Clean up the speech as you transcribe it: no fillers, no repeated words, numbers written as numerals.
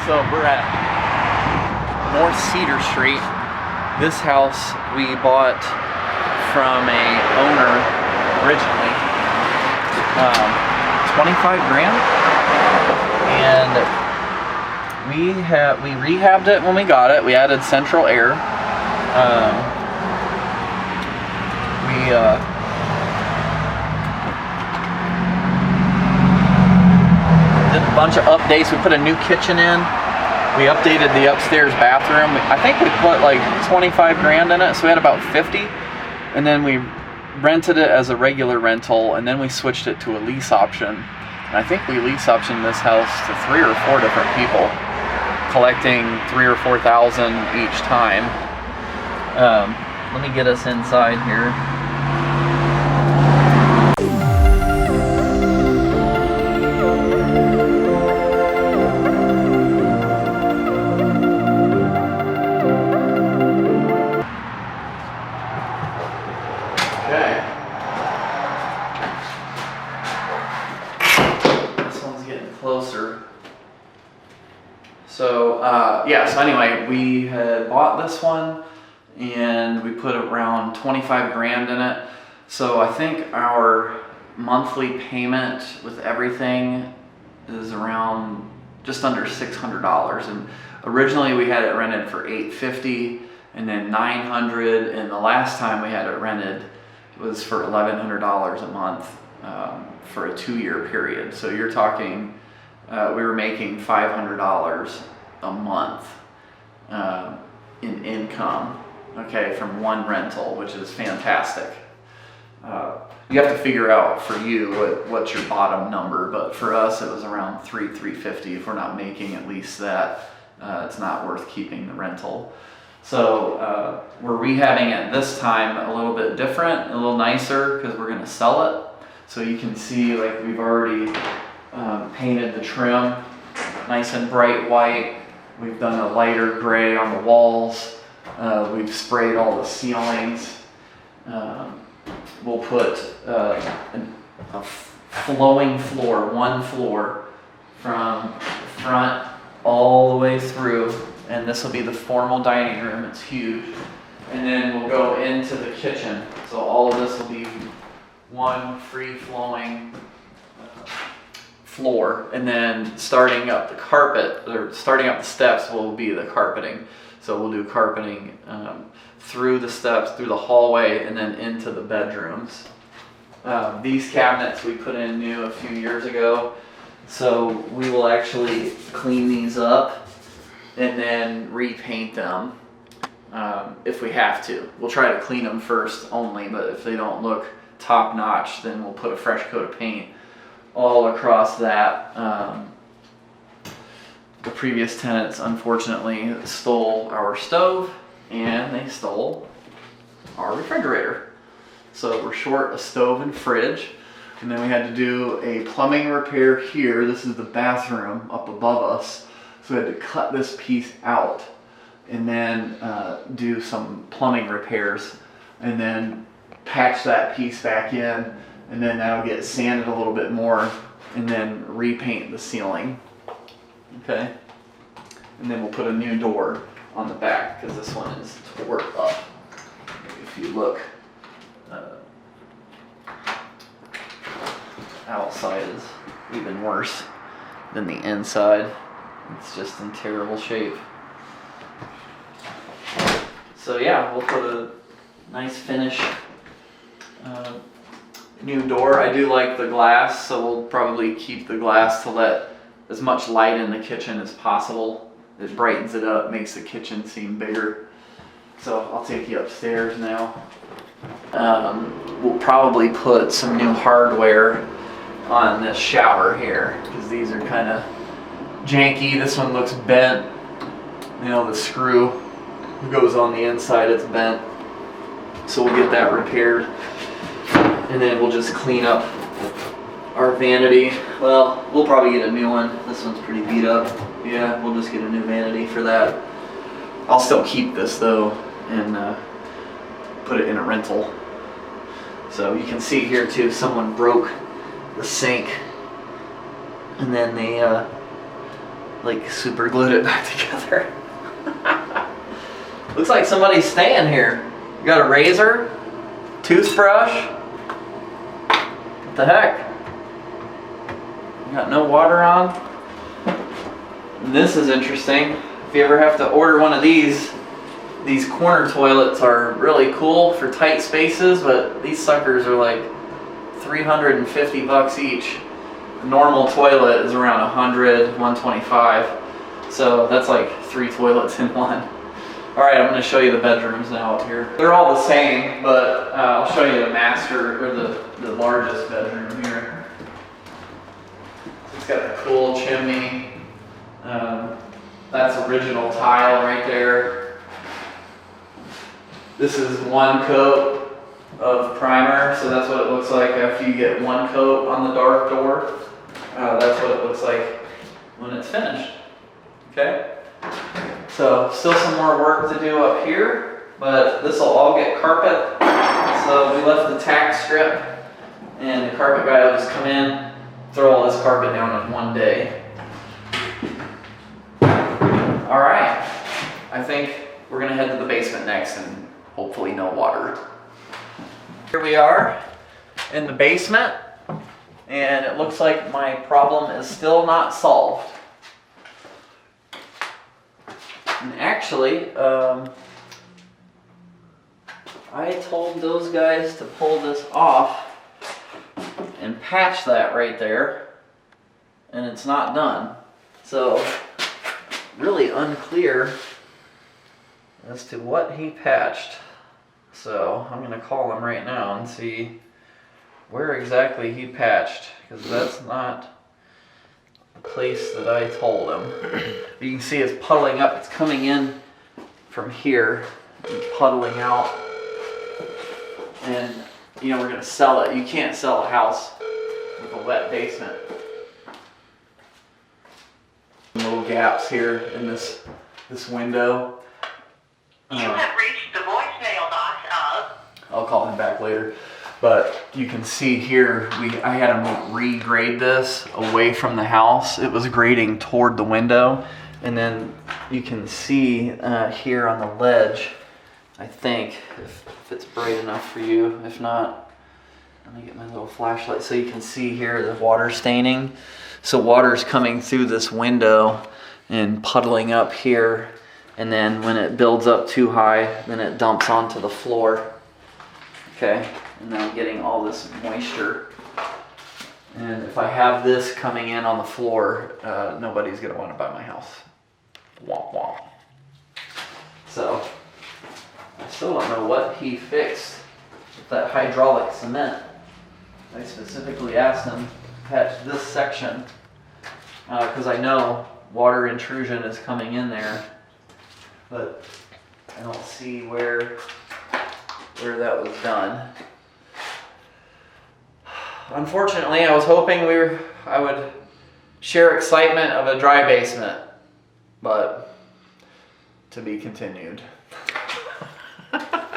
So we're at North Cedar Street. This house we bought from a owner originally, 25 grand, and we rehabbed it when we got it. We added central air. We did a bunch of updates. We put a new kitchen in. We updated the upstairs bathroom. I think we put like 25 grand in it, so we had about 50. And then we rented it as a regular rental, and then we switched it to a lease option. And I think we lease optioned this house to 3 or 4 different people, collecting $3,000 or $4,000 each time. Let me get us inside here. Closer. So so anyway, we had bought this one and we put around 25 grand in it. So I think our monthly payment with everything is around just under $600. And originally we had it rented for $850 and then $900, and the last time we had it rented was for $1,100 a month for a 2-year period. So you're talking we were making $500 a month in income, okay, from one rental, which is fantastic. You have to figure out for you what's your bottom number, but for us it was around $350. If we're not making at least that, it's not worth keeping the rental. So we're rehabbing it this time a little bit different, a little nicer, because we're going to sell it. So you can see, like, we've already painted the trim nice and bright white. We've done a lighter gray on the walls. We've sprayed all the ceilings. We'll put a flowing floor, one floor from front all the way through, and this will be the formal dining room. It's huge. And then we'll go into the kitchen. So all of this will be one free-flowing floor, and then starting up the carpet, or starting up the steps, will be the carpeting. So we'll do carpeting through the steps, through the hallway, and then into the bedrooms. These cabinets we put in new a few years ago, so we will actually clean these up and then repaint them if we have to. We'll try to clean them first only, but if they don't look top notch, then we'll put a fresh coat of paint all across that. The previous tenants unfortunately stole our stove and they stole our refrigerator. So we're short a stove and fridge, and then we had to do a plumbing repair here. This is the bathroom up above us. So we had to cut this piece out and then do some plumbing repairs and then patch that piece back in, and then that'll get sanded a little bit more and then repaint the ceiling. Okay, and then we'll put a new door on the back because this one is tore up. If you look, outside is even worse than the inside. It's just in terrible shape. So yeah, we'll put a nice finish new door. I do like the glass, so we'll probably keep the glass to let as much light in the kitchen as possible. It brightens it up, makes the kitchen seem bigger. So I'll take you upstairs now. We'll probably put some new hardware on this shower here because these are kind of janky. This one looks bent. You know, the screw goes on the inside, it's bent. So we'll get that repaired. And then we'll just clean up our vanity. Well, we'll probably get a new one. This one's pretty beat up. Yeah, we'll just get a new vanity for that. I'll still keep this though and put it in a rental. So you can see here too, someone broke the sink, and then the like super glued it back together. Looks like somebody's staying here. You got a razor, toothbrush. What the heck? You got no water on? And this is interesting. If you ever have to order one of these corner toilets are really cool for tight spaces, but these suckers are like 350 bucks each. A normal toilet is around 100, 125. So that's like 3 toilets in one. All right, I'm going to show you the bedrooms now up here. They're all the same, but I'll show you the master, or the largest bedroom here. It's got a cool chimney. That's original tile right there. This is 1 coat of primer, so that's what it looks like after you get 1 coat on the dark door. That's what it looks like when it's finished. Okay? So still some more work to do up here, but this will all get carpet. So we left the tack strip, and the carpet guy will just come in, throw all this carpet down in one day. All right, I think we're gonna head to the basement next and hopefully no water. Here we are in the basement, and it looks like my problem is still not solved. And actually, I told those guys to pull this off and patch that right there, and it's not done. So, really unclear as to what he patched. So, I'm going to call him right now and see where exactly he patched, because that's not the place that I told him. You can see it's puddling up. It's coming in from here and puddling out. And, you know, we're going to sell it. You can't sell a house with a wet basement. Little gaps here in this window. You have reached the voicemail box of... I'll call him back later. But you can see here, I had him regrade this away from the house. It was grading toward the window. And then you can see here on the ledge, I think, if it's bright enough for you. If not, let me get my little flashlight so you can see here the water staining. So water's coming through this window and puddling up here. And then when it builds up too high, then it dumps onto the floor. Okay, and then I'm getting all this moisture. And if I have this coming in on the floor, nobody's gonna want to buy my house. Womp womp. So, I still don't know what he fixed with that hydraulic cement. I specifically asked him to patch this section because I know water intrusion is coming in there, but I don't see where that was done. Unfortunately, I was hoping I would share excitement of a dry basement, but to be continued.